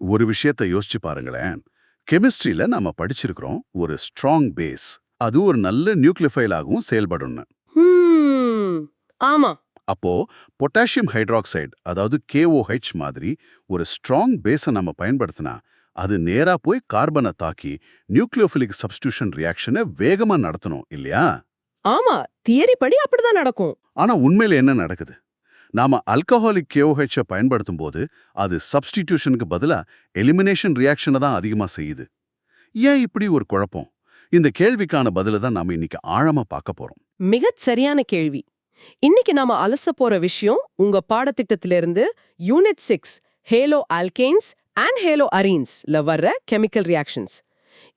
ஒரு விஷயத்தை யோசிச்சு பாருங்களேன். கெமிஸ்ட்ரியில நாம படிச்சிருக்கிறோம் ஒரு ஸ்ட்ராங் பேஸ். அது ஒரு நல்ல நியூக்ளியோஃபைலாகவும் செயல்படும்னு. ஹம், ஆமா. அப்போ பொட்டாசியம் ஹைட்ராக்சைடு அதாவது KOH மாதிரி ஒரு ஸ்ட்ராங் பேஸை நம்ம பயன்படுத்தினா அது நேரா போய் கார்பனை தாக்கி நியூக்ளியோஃபிலிக் சப்ஸ்டியூஷன் ரியாக்ஷனை வேகமா நடத்தணும் இல்லையா? ஆமா, தியரி படி அப்படிதான் நடக்கும். ஆனா உண்மையில என்ன நடக்குது? நாம ஆல்கஹாலிக் KOH பயன்படுத்தும் போது அது சப்ஸ்டிடியூஷனுக்கு பதிலா எலிமினேஷன் ரியாக்ஷனை தான் அதிகமா செய்யுது. ஏன் இப்படி ஒரு குழப்பம்? இந்த கேள்விக்கான பதில தான் நாம இன்னைக்கு ஆழமா பார்க்க போறோம். மிகச் சரியான கேள்வி. இன்னைக்கு நாம அலச போற விஷயம் உங்க பாடத்திட்டத்திலிருந்து unit 6 halo alkanes and halo அரீன்ஸ்ல வர்ற கெமிக்கல் ரியாக்ஷன்ஸ்.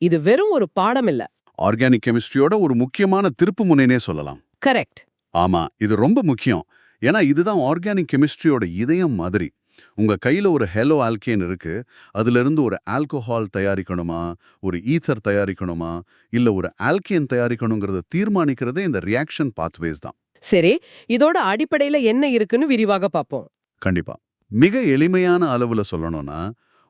இது வெறும் ஒரு பாடம் இல்ல. ஆர்கானிக் கெமிஸ்ட்ரியோட ஒரு முக்கியமான திருப்பு முனைனே சொல்லலாம். கரெக்ட். ஆமா, இது ரொம்ப முக்கியம். ஏன்னா இதுதான் ஆர்கானிக் கெமிஸ்ட்ரியோட இதயம் மாதிரி. உங்க கையில ஒரு ஹெலோ ஆல்கேன் இருக்கு. அதுல இருந்து ஒரு ஆல்கோஹால் தயாரிக்கணுமா, ஒரு ஈத்தர் தயாரிக்கணுமா, இல்ல ஒரு ஆல்கேன் தயாரிக்கணுங்கிறத தீர்மானிக்கிறதே இந்த ரியாக்ஷன் பாத்வேஸ் தான். சரி, இதோட அடிப்படையில என்ன இருக்குன்னு விரிவாக பார்ப்போம். கண்டிப்பா. மிக எளிமையான அளவுல சொல்லணும்னா,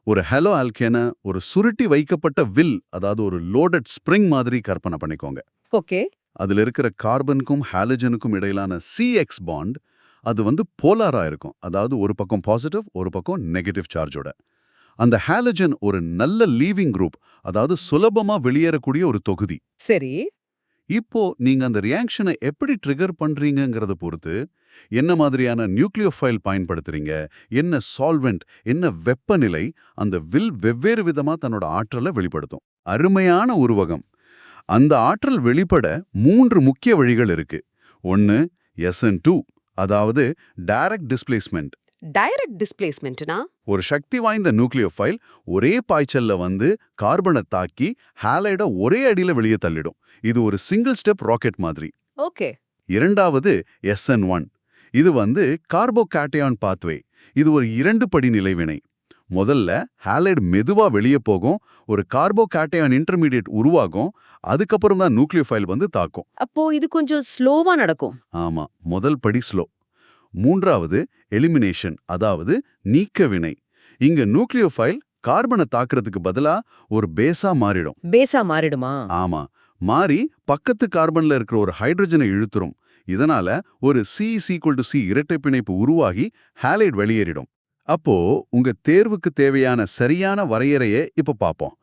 ஒரு ஹெலோ ஆல்கேனை ஒரு சுருட்டி வைக்கப்பட்ட வில், அதாவது ஒரு லோடட் ஸ்ப்ரிங் மாதிரி கற்பனை பண்ணிக்கோங்க. ஓகே. அதுல இருக்கிற கார்பனுக்கும் ஹாலஜனுக்கும் இடையிலான CX பாண்ட் அது போலாரா இருக்கும். அதாவது ஒரு பக்கம் பாசிட்டிவ், ஒரு பக்கம் நெகட்டிவ் சார்ஜோட. அந்த ஹாலஜன் ஒரு நல்ல லீவிங் குரூப், அதாவது சுலபமா வெளியேறக்கூடிய ஒரு தொகுதி. சரி. இப்போ நீங்க அந்த ரியாக்ஷனை எப்படி ட்ரிகர் பண்றீங்கங்கறத பொறுத்து, என்ன மாதிரியான நியூக்ளியோஃபைல் பயன்படுத்துறீங்க, என்ன சால்வெண்ட், என்ன வெப்பநிலை, அந்த வில் வெவ்வேறு விதமா தன்னோட ஆற்றலை வெளிப்படுத்தும். அருமையான உருவகம். அந்த ஆற்றல் வெளிப்பட 3 முக்கிய வழிகள் இருக்கு. ஒன்னு SN2, அதாவது டைரக்ட் டிஸ்பிளேஸ்மெண்ட். டைரக்ட் டிஸ்பிளேஸ்மெண்ட்னா ஒரு சக்தி வாய்ந்த நியூக்ளியோஃபைல் ஒரே பாய்ச்சல்ல கார்பனை தாக்கி ஹாலைட ஒரே அடியில வெளியே தள்ளிடும். இது ஒரு சிங்கிள் ஸ்டெப் ராக்கெட் மாதிரி. ஓகே. இரண்டாவது SN1. இது கார்போகேட்டையான் பாத்வே. இது ஒரு 2 படி நிலைவினை. முதல்ல ஹாலைடு மெதுவா வெளியே போகும், ஒரு கார்போகேட்டையான் இன்டர்மீடியேட் உருவாகும், அதுக்கப்புறம் தான் நியூக்ளியோஃபைல் தாக்கும். அப்போ இது கொஞ்சம் ஸ்லோவா நடக்கும். ஆமா, முதல் படி ஸ்லோ. மூன்றாவது எலிமினேஷன், அதாவது நீக்க வினை. இங்க நியூக்ளியோஃபைல் கார்பனை தாக்குறதுக்கு பதிலா ஒரு பேஸா மாறிடும். பேஸா மாறிடுமா? ஆமா, மாறி பக்கத்து கார்பன்ல இருக்கிற ஒரு ஹைட்ரஜனை இழுத்துரும். இதனால ஒரு C=C இரட்டை பிணைப்பு உருவாகி ஹாலைடு வெளியேறிடும். அப்போ உங்க தேர்வுக்கு தேவையான சரியான வரையறையை இப்ப பார்ப்போம்.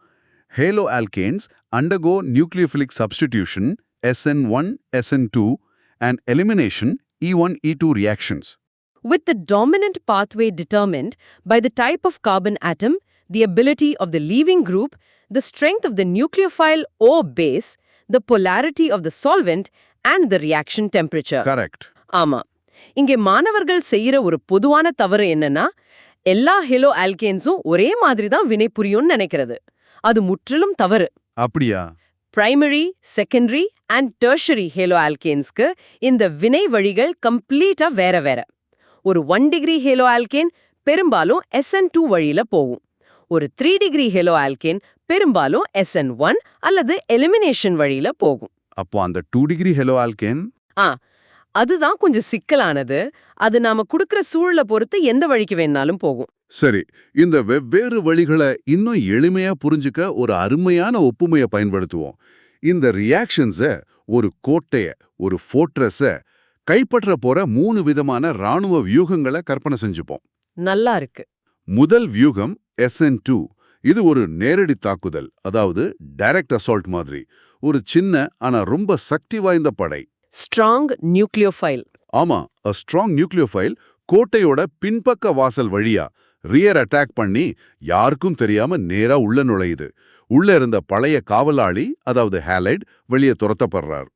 Halo alkanes undergo nucleophilic substitution SN1, SN2 and elimination E1, E2 reactions. With the dominant pathway determined by the type of carbon atom, the ability of the leaving group, the strength of the nucleophile or base, the polarity of the solvent, and the reaction temperature. Correct. ஆமா. இங்கே மாணவர்கள் செய்யற ஒரு பொதுவான தவறு என்னன்னா, எல்லா hello ஆல்கேன்ஸும் ஒரே மாதிரி தான் வினை புரியும்னு நினைக்கிறது. அது முற்றிலும் தவறு. அப்படியா? Primary, secondary and tertiary halo ஆல்கேன்ஸ்க்கு இந்த வினை வழிகள் கம்ப்ளீட்டா வேற வேற. ஒரு 1 டிகிரி ஹேலோ ஆல்கேன் பெரும்பாலும் SN2 வழியில போகும். ஒரு 3 டிகிரி ஹேலோ ஆல்கேன் பெரும்பாலும் SN1 அல்லது எலிமினேஷன் வழியில போகும். அப்போ அந்த 2 டிகிரி ஹெலோ ஆல்கேன்? அதுதான் கொஞ்சம் சிக்கலானது. அது நாம குடுக்கிற சூழலை பொறுத்து எந்த வழிக்கு வேணாலும் போகும். சரி, இந்த வெவ்வேறு வழிகளை இன்னும் எளிமையா புரிஞ்சுக்க ஒரு அருமையான ஒப்புமையை பயன்படுத்துவோம். இந்த ரியாக்ஷன்ஸ ஒரு கோட்டைய, ஒரு ஃபோர்ட்ரஸ கைப்பற்ற போற 3 விதமான ராணுவ வியூகங்களை கற்பனை செஞ்சுப்போம். நல்லா இருக்கு. முதல் வியூகம் SN2. இது ஒரு நேரடி தாக்குதல், அதாவது டைரக்ட் அசால்ட் மாதிரி. ஒரு சின்ன ஆனா ரொம்ப சக்தி வாய்ந்த படை. Strong nucleophile. ஆமா, a strong nucleophile கோட்டையோட பின்பக்க வாசல் வழியா ரியர் அட்டாக் பண்ணி யாருக்கும் தெரியாம நேரா உள்ள நுழையுது. உள்ள இருந்த பழைய காவலாளி, அதாவது ஹாலைட், வெளியே துரத்தப்படுறார்.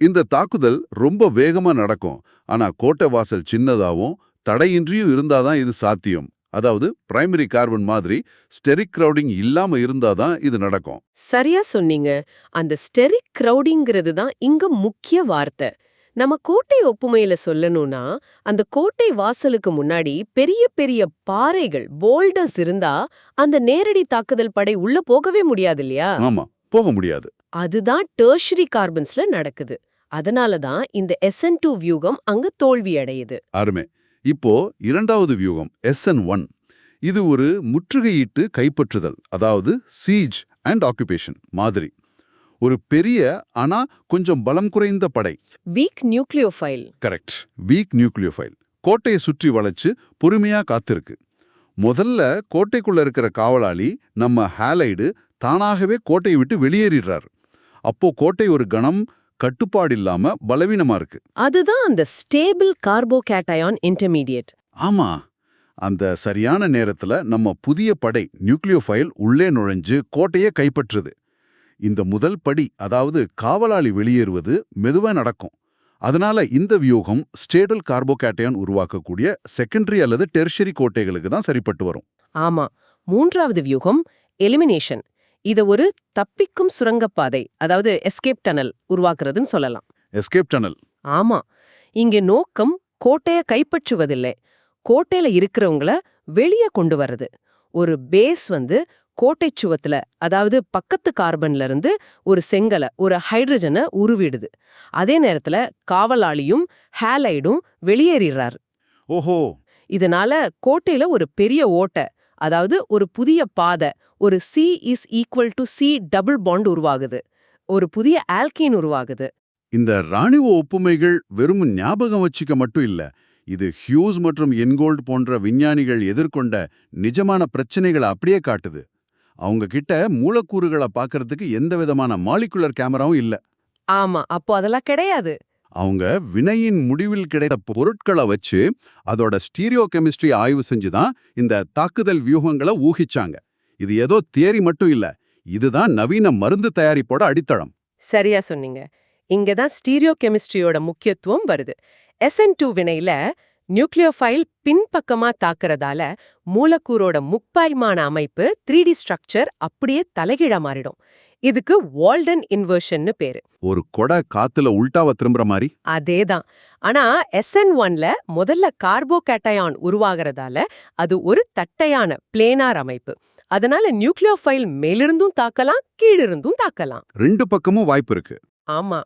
இந்த தாக்குதல் ரொம்ப வேகமா நடக்கும். ஆனா கோட்டை வாசல் சின்னதாவும் தடையின்றியும் இருந்தாதான் இது சாத்தியம். அதாவது பிரைமரி கார்பன் மாதிரி ஸ்டெரிக் கிரவுடிங் இல்லாம இருந்தாதான் இது நடக்கும். சரியா சொன்னீங்க. அந்த ஸ்டெரிக் கிரவுடிங்கிறது தான் இங்க முக்கிய வார்த்தை. நம்ம கோட்டை ஒப்புமையில சொல்லணும்னா, அந்த கோட்டை வாசலுக்கு முன்னாடி பெரிய பெரிய பாறைகள், போல்டர்ஸ் இருந்தா அந்த நேரடி தாக்குதல் படை உள்ள போகவே முடியாது இல்லையா? ஆமா, போக முடியாது. அதுதான் டெர்ஷரி கார்பன்ஸ்ல நடக்குது. அதனாலதான் இந்த SN2 வியூகம் அங்க தோல்வி அடையுது. அருமை. இப்போ இரண்டாவது வியூகம் SN1. இது ஒரு முற்றுகையிட்டு கைப்பற்றுதல், அதாவது சீஜ் அண்ட் ஆக்குபேஷன் மாதிரி. ஒரு பெரிய ஆனா கொஞ்சம் பலம் குறைந்த படை. Week nucleophile. Correct, week nucleophile. கோட்டையை சுற்றி வளைச்சு பொறுமையா காத்திருக்கு. முதல்ல கோட்டைக்குள்ள இருக்கிற காவலாளி நம்ம ஹாலைடு தானாகவே கோட்டையை விட்டு வெளியேறிடுறாரு. அப்போ கோட்டை ஒரு கணம் கட்டுப்பாடில்லாம பலவீனமா இருக்கு. அதுதான் அந்த ஸ்டேபிள் கார்போகேட்டயான் இன்டர்மீடியேட். ஆமா, அந்த சரியான நேரத்துல நம்ம புதிய படை நியூக்ளியோஃபைல் உள்ளே நுழைஞ்சு கோட்டையை கைப்பற்றுது. இந்த முதல் படி, அதாவது காவலாளி வெளியேறுவது மெதுவா நடக்கும். அதனால இந்த வியூகம் ஸ்டேபிள் கார்போகேட்டயான் உருவாக்கக்கூடிய செகண்டரி அல்லது டெர்ஷரி கோட்டைகளுக்கு தான் சரிப்பட்டு வரும். ஆமா, மூன்றாவது வியூகம் எலிமினேஷன். இத ஒரு தப்பிக்கும் சுரங்கப்பாதை, அதாவது எஸ்கேப் டனல் உருவாக்குறதுன்னு சொல்லலாம். Escape tunnel. ஆமா, இங்க நோக்கம் கோட்டைய கைப்பற்றுவதில்லை, கோட்டையில இருக்கிறவங்கள வெளியே கொண்டு வர்றது. ஒரு பேஸ் கோட்டை சுவத்துல, அதாவது பக்கத்து கார்பன்ல இருந்து ஒரு செங்கலை, ஒரு ஹைட்ரஜனை உருவிடுது. அதே நேரத்துல காவலாளியும் ஹாலைடும் வெளியேறிடுறாரு. ஓஹோ. இதனால கோட்டையில ஒரு பெரிய ஓட்டை, அதாவது ஒரு புதிய பாதை, ஒரு C=C டபுள் பாண்ட் உருவாகுது. ஒரு புதிய ஆல்கீன் உருவாகுது. இந்த ராணுவ ஒப்புமைகள் வெறும் ஞாபகம் வச்சுக்க மட்டும் இல்ல, இது ஹியூஸ் மற்றும் என்கோல்ட் போன்ற விஞ்ஞானிகள் எதிர்கொண்ட நிஜமான பிரச்சனைகளை அப்படியே காட்டுது. அவங்க கிட்ட மூலக்கூறுகளை பார்க்கறதுக்கு எந்த விதமான மாலிகுலர் கேமராவும் இல்ல. ஆமா, அப்போ அதெல்லாம் கிடையாது. அவங்க வினையின் முடிவில் கிடைத்த பொருட்களை வச்சு அதோட ஸ்டீரியோ கெமிஸ்ட்ரி ஆய்வு செஞ்சுதான் இந்த தாக்குதல் வியூகங்களை ஊகிச்சாங்க. இது ஏதோ தியரி மட்டும் இல்ல, இதுதான் நவீன மருந்து தயாரிப்போட அடித்தளம். சரியா சொன்னீங்க. இங்கதான் ஸ்டீரியோ கெமிஸ்ட்ரியோட முக்கியத்துவம் வருது. SN2 வினையில நியூக்ளியோஃபைல் பின்பக்கமா தாக்குறதால மூலக்கூறோட முப்பரிமாண அமைப்பு 3D ஸ்ட்ரக்சர் அப்படியே தலைகீழா மாறிடும். இதுக்கு வால்டன் இன்வர்ஷன்னு பேரு. ஒரு கொடை காத்துல உல்டாவ திரும்புற மாதிரி. அதேதான். ஆனா SN1ல முதல்ல கார்போகேட்டயான் உருவாகிறதால அது ஒரு தட்டையான பிளேனார் அமைப்பு. அதனால நியூக்ளியோஃபைல் மேலிருந்தும் தாக்கலாம், கீழிருந்தும் தாக்கலாம். ரெண்டு பக்கமும் வாய்ப்பு இருக்கு. ஆமா,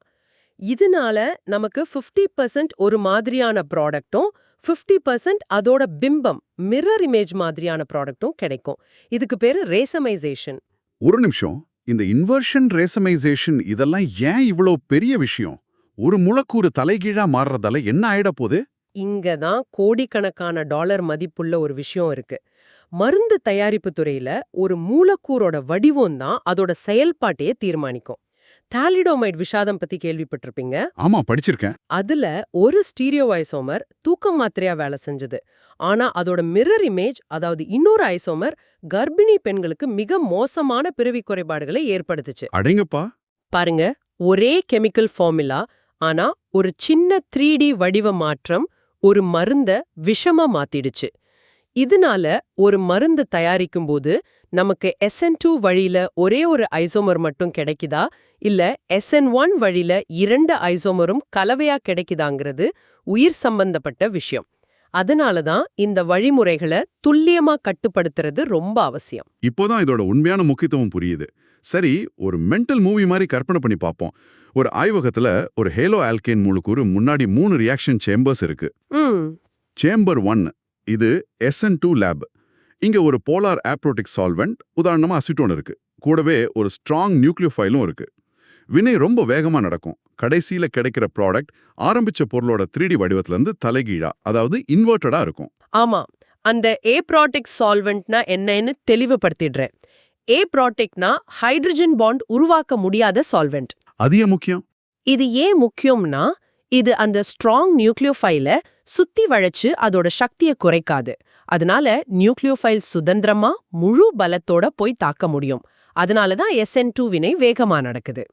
இதனால நமக்கு 50% ஒரு மாதிரியான ப்ராடக்டும் 50% அதோட பிம்பம் மிரர் இமேஜ் மாதிரியான ப்ராடக்ட்டும் கிடைக்கும். இதுக்கு பேரு ரேசமைசேஷன். ஒரு நிமிஷம், இந்த இன்வர்ஷன் ரேசமைசேஷன் இதெல்லாம் ஏன் இவ்வளோ பெரிய விஷயம்? ஒரு மூலக்கூறு தலைகீழா மாறுறதால என்ன ஆயிட போகுது? இங்கதான் கோடிக்கணக்கான டாலர் மதிப்புள்ள ஒரு விஷயம் இருக்கு. மருந்து தயாரிப்பு துறையில ஒரு மூலக்கூறோட வடிவம் தான் அதோட செயல்பாட்டையே தீர்மானிக்கும். தாலிடோமைட் விஷாதம் பத்தி கேள்விப்பட்டிருப்பீங்க. ஆமா, படிச்சிருக்கேன். அதுல ஒரு ஸ்டீரியோ ஐசோமர் தூக்கம் மாத்திரையா வேலை செஞ்சது. ஆனா அதோட மிரர் இமேஜ், அதாவது இன்னொரு ஐசோமர், கர்ப்பிணி பெண்களுக்கு மிக மோசமான பிறவி குறைபாடுகளை ஏற்படுத்துச்சு. அடேங்கப்பா. பாருங்க, ஒரே கெமிக்கல் ஃபார்முலா, ஆனா ஒரு சின்ன 3D வடிவ மாற்றம் ஒரு மருந்த விஷமா மாத்திடுச்சு. இதனால ஒரு மருந்து தயாரிக்கும் போது நமக்கு SN2 வழியில ஒரே ஒரு ஐசோமர் மட்டும் கிடைக்குதா, இல்ல SN1 வழியில 2 ஐசோமரும் கலவையா கிடைக்குதாங்கிறது உயிர் சம்பந்தப்பட்ட விஷயம். அதனாலதான் இந்த வழிமுறைகளை துல்லியமா கட்டுப்படுத்துறது ரொம்ப அவசியம். இப்போதான் இதோட உண்மையான முக்கியத்துவம் புரியுது. சரி, ஒரு மென்டல் மூவி மாதிரி கற்பனை பண்ணி பார்ப்போம். ஒரு ஆய்வகத்துல ஒரு ஹேலோ ஆல்கேன் மூலக்கூறு முன்னாடி 3 ரியாக்ஷன் சேம்பர்ஸ் இருக்கு. சேம்பர் 1 இது SN2 லேப். இங்க ஒரு போலார் ஆப்ரோட்டிக் சால்வெண்ட், உதாரணமா அசிட்டோன் இருக்கு. கூடவே ஒரு ஸ்ட்ராங் நியூக்ளியோஃபைலும் இருக்கு. வினை ரொம்ப வேகமா நடக்கும். கடைசியில கிடைக்கிற ப்ராடக்ட் ஆரம்பிச்ச பொருளோட 3D வடிவத்துல இருந்து தலைகீழா, அதாவது இன்வெர்ட்டடா இருக்கும். ஆமா, அந்த ஏப்ராட்டிக் சால்வெண்ட்னா என்னன்னு தெளிவுபடுத்திடுறேன். ஏப்ராட்டிக்னா ஹைட்ரஜன் பாண்ட் உருவாக்க முடியாத சால்வெண்ட். அது ஏன் முக்கியம்? இது ஏன் முக்கியம்னா, இது அந்த ஸ்ட்ராங் நியூக்ளியோஃபைல சுத்தி வளைச்சு அதோட சக்தியை குறைக்காது. அதனால நியூக்ளியோஃபைல் சுதந்திரமா முழு பலத்தோட போய் தாக்க முடியும். அதனாலதான் SN2 வினை வேகமா நடக்குது.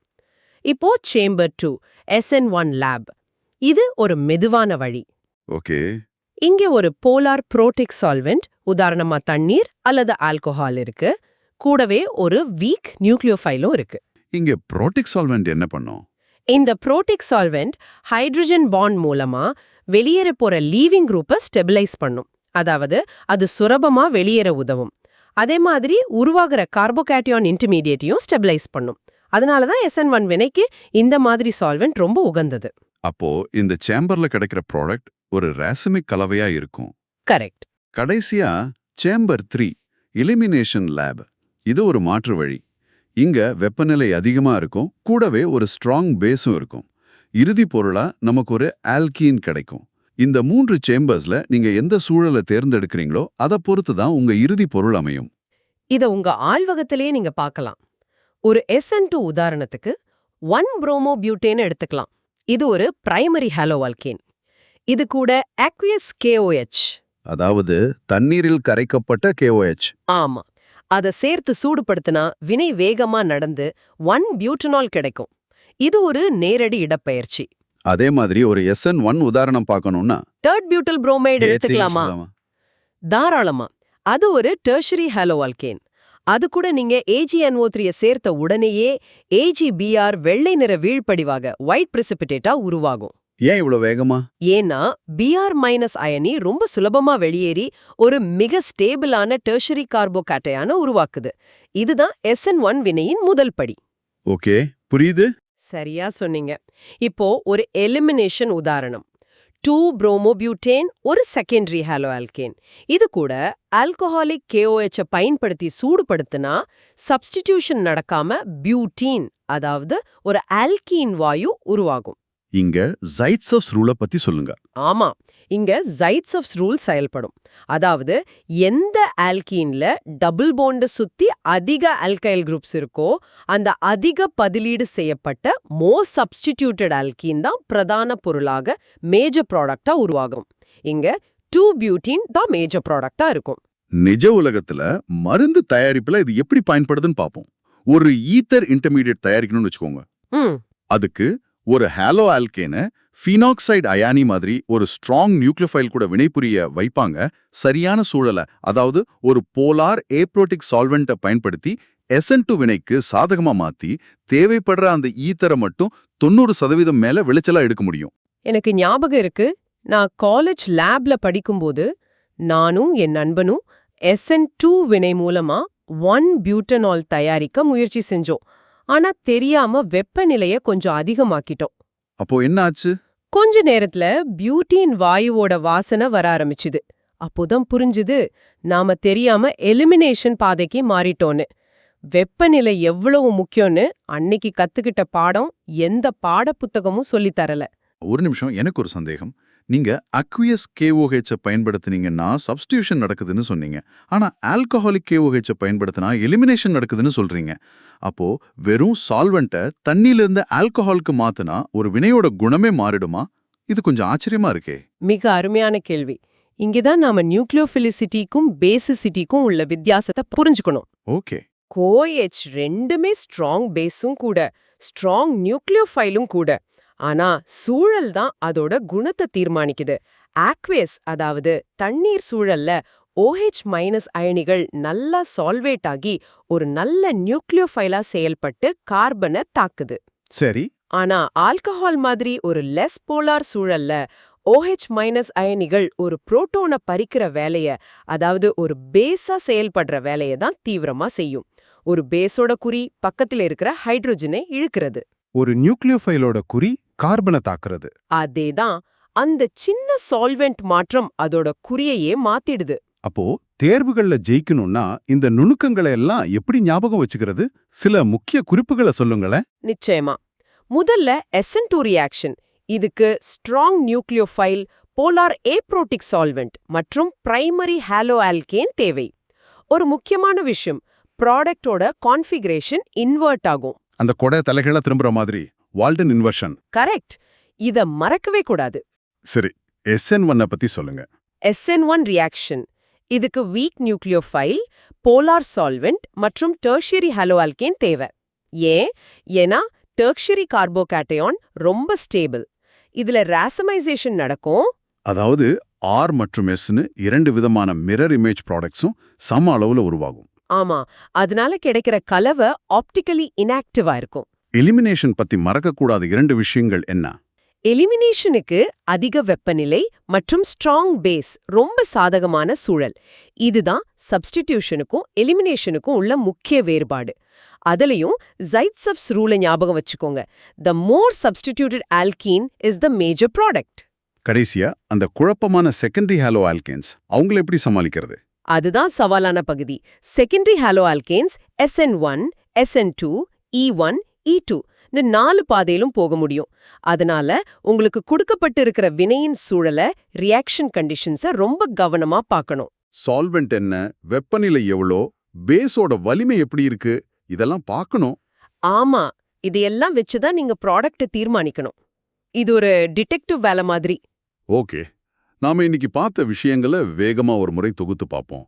இப்போ சேம்பர் 2 SN1 லேப். இது ஒரு மெதுவான வழி. ஓகே. இங்க ஒரு போலார் புரோட்டிக் சால்வெண்ட், உதாரணமா தண்ணீர் அல்லது ஆல்கஹால் இருக்கு. கூடவே ஒரு வீக் நியூக்ளியோஃபைலும் இருக்கு. இங்க புரோட்டிக் சால்வெண்ட் என்ன பண்ணும்? இந்த புரோட்டிக் சால்வெண்ட் ஹைட்ரஜன் பாண்ட் மூலமா வெளியேற போற லீவிங் குரூப்பை ஸ்டெபிலைஸ் பண்ணும். அதாவது அது சுலபமா வெளியேற உதவும். அதே மாதிரி உருவாகிற கார்போகேட்டயான் இன்டர்மீடியேட்டையும் ஸ்டெபிலைஸ் பண்ணும். அதனாலதான் SN1 வினைக்கு இந்த மாதிரி சால்வெண்ட் ரொம்ப உகந்தது. அப்போ இந்த சேம்பர்ல கிடைக்கிற ப்ராடக்ட் ஒரு ராசமிக் கலவையா இருக்கும். கரெக்ட். கடைசியா சேம்பர் 3 எலிமினேஷன் லேப். இது ஒரு மாற்று வழி. இங்க வெப்பநிலை அதிகமா இருக்கும், கூடவே ஒரு ஸ்ட்ராங் பேஸும் இருக்கும். இறுதி பொருளா நமக்கு ஒரு ஆல்கீன் கிடைக்கும். இந்த 3 சேம்பர்ஸ்ல நீங்க எந்த சூழலை தேர்ந்தெடுக்கிறீங்களோ அதை பொறுத்து தான் உங்க இறுதி பொருள் அமையும். இத உங்க ஆய்வகத்திலேயே நீங்க பார்க்கலாம். ஒரு SN2 உதாரணத்துக்கு 1-bromobutane எடுத்துக்கலாம். இது ஒரு பிரைமரி ஹாலோஆல்கேன். இது கூட aqueous KOH. அதாவது தண்ணீரில் கரைக்கப்பட்ட KOH. ஆமா. அத சேர்த்து சூடுபடுத்தினா வினை வேகமா நடந்து 1-butanol கிடைக்கும். இது ஒரு நேரடி இடப்பெயர்ச்சி. அதே மாதிரி ஒரு SN1 உதாரணம் பார்க்கணும்னா டர்ட்-பியூட்டல் புரோமைடு எடுத்துக்கலாமா? தாராளமா. அது ஒரு டெர்ஷரி ஹாலோஆல்கேன். அது கூட நீங்க AgNO3 சேர்த்த உடனேயே AgBr வெள்ளை நிற வீழ்படிவாக ஒயிட் பிரிசிபிடேட்டா உருவாகும். ஏன் இவ்வளவு வேகமா? ஏன்னா Br- அயனி ரொம்ப சுலபமா வெளியேறி ஒரு மிக ஸ்டேபிளான டெர்ஷரி கார்போகேட்டையான உருவாக்குது. இதுதான் SN1 வினையின் முதல் படி. ஓகே, புரியுது. சரியா சொன்னீங்க. இப்போ ஒரு எலிமினேஷன் உதாரணம். 2-bromobutane ஒரு செகண்டரி ஹாலோஆல்கேன். இது கூட ஆல்கஹாலிக் KOH பயன்படுத்தி சூடுபடுத்தினா சப்ஸ்டிடியூஷன் நடக்காம பியூட்டீன், அதாவது ஒரு ஆல்கீன் வாயு உருவாகும். இங்க ஜைட்ஸஸ் ரூலை பத்தி சொல்லுங்க. ஆமா, இங்க ஜைட்ஸஸ் ரூல் செயல்படும். அதாவது எந்த ஆல்கீன்ல டபுள் பாண்ட் சுத்தி அதிக ஆல்கைல் குரூப்ஸ் இருக்கோ அந்த அதிக பதிலீடு செய்யப்பட்ட மோஸ்ட் சப்ஸ்டிடியூட்டட் ஆல்கீன் தான் பிரதான பொருளாக மேஜர் ப்ராடக்டா உருவாகும். இங்க 2-butene தான் மேஜர் ப்ராடக்டா இருக்கும். நிஜ உலகத்துல மருந்து தயாரிப்புல இது எப்படி பயன்படுதுன்னு பாப்போம். ஒரு ஈத்தர் இன்டர்மீடியட் தயாரிக்கணும்னு வச்சுக்கோங்க. அதுக்கு ஒரு ஹாலோ ஆல்கேனை ஃபீனாக்சைடு அயானி மாதிரி ஒரு ஸ்ட்ராங் நியூக்ளியோஃபைல் கூட வினைபுரிய வைப்பாங்க. சரியான சூழலை, அதாவது ஒரு போலார் ஏப்ரோட்டிக் சால்வெண்ட்டை பயன்படுத்தி SN2 வினைக்கு சாதகமா மாத்தி தேவைப்படுற அந்த ஈத்தரை மட்டும் 90% மேல விளைச்சலா எடுக்க முடியும். எனக்கு ஞாபகம் இருக்கு, நான் காலேஜ் லேப்ல படிக்கும்போது நானும் என் நண்பனும் SN2 வினை மூலமா 1-butanol தயாரிக்க முயற்சி செஞ்சோம். ஆனா தெரியாம வெப்பநிலைய கொஞ்சம் அதிகமாக்கிட்டோம். அப்போ என்ன ஆச்சு? கொஞ்ச நேரத்துல பியூட்டீன் வாயுவோட வாசனை வர ஆரம்பிச்சுது. அப்போதான் புரிஞ்சுது நாம தெரியாம எலிமினேஷன் பாதைக்கு மாறிட்டோன்னு. வெப்பநிலை எவ்வளவு முக்கியம்னு அன்னைக்கு கத்துக்கிட்ட பாடம் எந்த பாடப்புத்தகமும் சொல்லித் தரல. ஒரு நிமிஷம், எனக்கு ஒரு சந்தேகம். நீங்க அக்வியஸ் KOH பயன்படுத்தினீங்கன்னா சப்ஸ்டியூஷன் நடக்குதுன்னு சொன்னீங்க. ஆனா ஆல்கஹாலிக் KOH பயன்படுத்தினா எலிமினேஷன் நடக்குதுன்னு சொல்றீங்க. அப்போ வெறும் சால்வெண்ட்டை தண்ணியில இருந்து ஆல்கஹாலுக்கு மாத்தினா ஒரு வினையோட குணமே மாறிடுமா? இது கொஞ்சம் ஆச்சரியமா இருக்கே. மிக அருமையான கேள்வி. இங்கதான் நாம நியூக்ளியோஃபிலிசிட்டிக்கும் பேசிசிட்டிக்கும் உள்ள வித்தியாசத்தை புரிஞ்சுக்கணும். ஓகே. கோஎச் ரெண்டுமே ஸ்ட்ராங் பேஸும் கூட, ஸ்ட்ராங் நியூக்ளியோஃபைலும் கூட. ஆனா சூழல் தான் அதோட குணத்தை தீர்மானிக்குது. ஆக்வேஸ், அதாவது தண்ணீர் சூழல்ல OH- அயனிகள் நல்லா சால்வேட் ஆகி ஒரு நல்ல நியூக்ளியோஃபைலா செயல்பட்டு கார்பனை தாக்குது. சரி. ஆனா ஆல்கஹால் மாதிரி ஒரு லெஸ் போலார் சூழல்ல OH- அயனிகள் ஒரு புரோட்டோனை பறிக்கிற வேலைய, அதாவது ஒரு பேஸா செயல்படுற வேலைய தான் தீவிரமா செய்யும். ஒரு பேஸோட குறி பக்கத்துல இருக்கிற ஹைட்ரோஜனை இழுக்கிறது. ஒரு நியூக்ளியோஃபைலோட குறி கார்பனை தாக்குறது. அதேதான். அந்த சின்ன சால்வெண்ட் மாற்றம் அதோட குறியையே மாத்திடுது. அப்போ தேர்வுகள்ல ஜெயிக்கணும்னா இந்த நுணுக்கங்களை எல்லாம் எப்படி ஞாபகம் வச்சுக்கிறது? சில முக்கிய குறிப்புகளை சொல்லுங்களேன். நிச்சயமா. முதல்ல SN2 ரியாக்ஷன். இதுக்கு strong nucleophile, polar aprotic solvent மற்றும் பிரைமரி ஹாலோஆல்கேன் தேவை. ஒரு முக்கியமான விஷயம், ப்ராடக்டோட கான்ஃபிகரேஷன் இன்வெர்ட் ஆகும். அந்த கொடை தலைகீழா திரும்புற மாதிரி வால்டன் இன்வர்ஷன். கரெக்ட். இத மறக்கவே கூடாது. சரி, SN1 பத்தி சொல்லுங்க. SN1 reaction. இதுக்கு வீக் நியூக்ளியோஃபைல், போலார் சால்வெண்ட் மற்றும் டெர்ஷியரி ஹாலோஆல்கேன் தேவை. ஏன்னா டெர்ஷியரி கார்போகேட்டையான் ரொம்ப ஸ்டேபிள். இதுல ராசமைசேஷன் நடக்கும். அதாவது R மற்றும் Sன்னு 2 விதமான மிரர் இமேஜ் ப்ராடக்ட்ஸும் சம அளவுல உருவாகும். ஆமா, அதனால கிடைக்கிற கலவை ஆப்டிகலி இன்ஆக்டிவா இருக்கும். எலிமினேஷன் பத்தி மறக்கக்கூடாத 2 விஷயங்கள் என்ன? எலிமினேஷனுக்கு அதிக வெப்பநிலை மற்றும் ஸ்ட்ராங் பேஸ், ரொம்ப சாதகமான சூழல். இதுதான் சப்ஸ்டிடியூஷனுக்கும் எலிமினேஷனுக்கும் உள்ள முக்கிய வேறுபாடு. அதுலயும் ஜைட்ஸஸ் ரூலை ஞாபகம் வச்சுக்கோங்க. The more substituted alkene is the major product. கடைசியா அந்த குழப்பமான செகண்டரி ஹாலோ ஆல்கேன்ஸ், அவங்கள எப்படி சமாளிக்கிறது? அதுதான் சவாலான பகுதி. Secondary hollow alkanes SN1, SN2, E1, E2 ன்னு 4 பாதையிலும் போக முடியும். அதனால உங்களுக்கு கொடுக்கப்பட்டு இருக்கிற வினையின் சூழல, ரியாக்ஷன் கண்டிஷன்ஸ ரொம்ப கவனமா பார்க்கணும். சால்வெண்ட் என்ன, வெப்பநிலை எவ்வளோ, பேஸோட வலிமை எப்படி இருக்கு, இதெல்லாம் பார்க்கணும். ஆமா, இதையெல்லாம் வச்சுதான் நீங்க ப்ராடக்ட்டை தீர்மானிக்கணும். இது ஒரு டிடெக்டிவ் வேலை மாதிரி. ஓகே, நாம இன்னைக்கு பார்த்த விஷயங்களை வேகமா ஒரு முறை தொகுத்து பார்ப்போம்.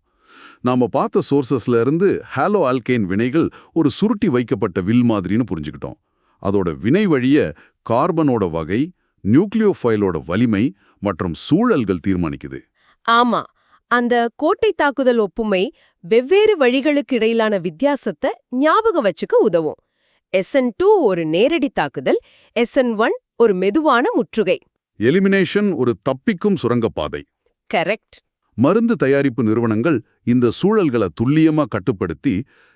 நாம பார்த்த சோர்சஸ்ல இருந்து ஹாலோ ஆல்கேன் வினைகள் ஒரு சுருட்டி வைக்கப்பட்ட வில் மாதிரின்னு புரிஞ்சுக்கிட்டோம். அதோட வினை வழிய கார்பனோட வகை, நியூக்ளியோஃபைலோட வலிமை மற்றும் சூழல்கள் தீர்மானிக்குது. ஆமா, அந்த கோட்டை தாக்குதல் ஒப்புமை வெவ்வேறு வழிகளுக்கு இடையிலான வித்தியாசத்தை ஞாபகம் வச்சுக்க உதவும். SN2 ஒரு நேரடி தாக்குதல், SN1 ஒரு மெதுவான முற்றுகை. எலிமினேஷன் ஒரு தப்பிக்கும் சுரங்கப்பாதை. கரெக்ட். மருந்து தயாரிப்பு நிறுவனங்கள் இந்த சூழல்களை துல்லியமா கட்டுப்படுத்தி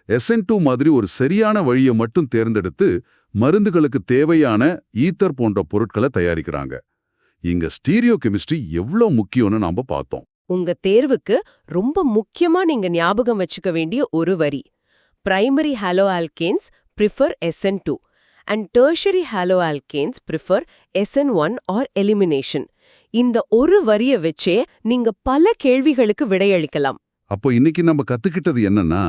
SN2 மாதிரி ஒரு சரியான வழியை மட்டும் தேர்ந்தெடுத்து மருந்துகளுக்கு தேவையான ஈத்தர் போன்ற பொருட்களை தயாரிக்கிறாங்க. இங்க ஸ்டீரியோ கெமிஸ்ட்ரி எவ்வளோ முக்கியம்னு நாம பார்த்தோம். உங்க தேர்வுக்கு ரொம்ப முக்கியமா நீங்க ஞாபகம் வச்சுக்க வேண்டிய ஒரு வரி: primary halo alkanes prefer SN2 and tertiary haloalkanes prefer SN1 or elimination. இந்த ஒரு வரிய வச்சே நீங்க பல கேள்விகளுக்கு விடையளிக்கலாம். அப்போ இன்னைக்கு நம்ம கத்துக்கிட்டது என்னன்னா,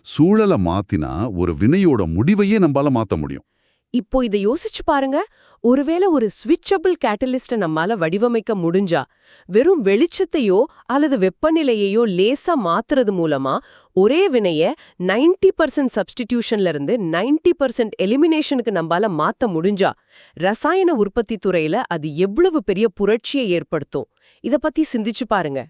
சூழலை மாத்தினா ஒரு வினையோட முடிவையே நம்மால மாத்த முடியும். இப்போ இதை யோசிச்சு பாருங்க. ஒருவேளை ஒரு ஸ்விட்சபிள் கேட்டலிஸ்ட நம்மால வடிவமைக்க முடிஞ்சா, வெறும் வெளிச்சத்தையோ அல்லது வெப்பநிலையையோ லேசா மாத்துறது மூலமா ஒரே வினைய 90% சப்ஸ்டிடியூஷன்ல இருந்து 90% எலிமினேஷனுக்கு நம்மால மாத்த முடிஞ்சா, ரசாயன உற்பத்தி துறையில அது எவ்வளவு பெரிய புரட்சியை ஏற்படுத்தும்? இத பத்தி சிந்திச்சு பாருங்க.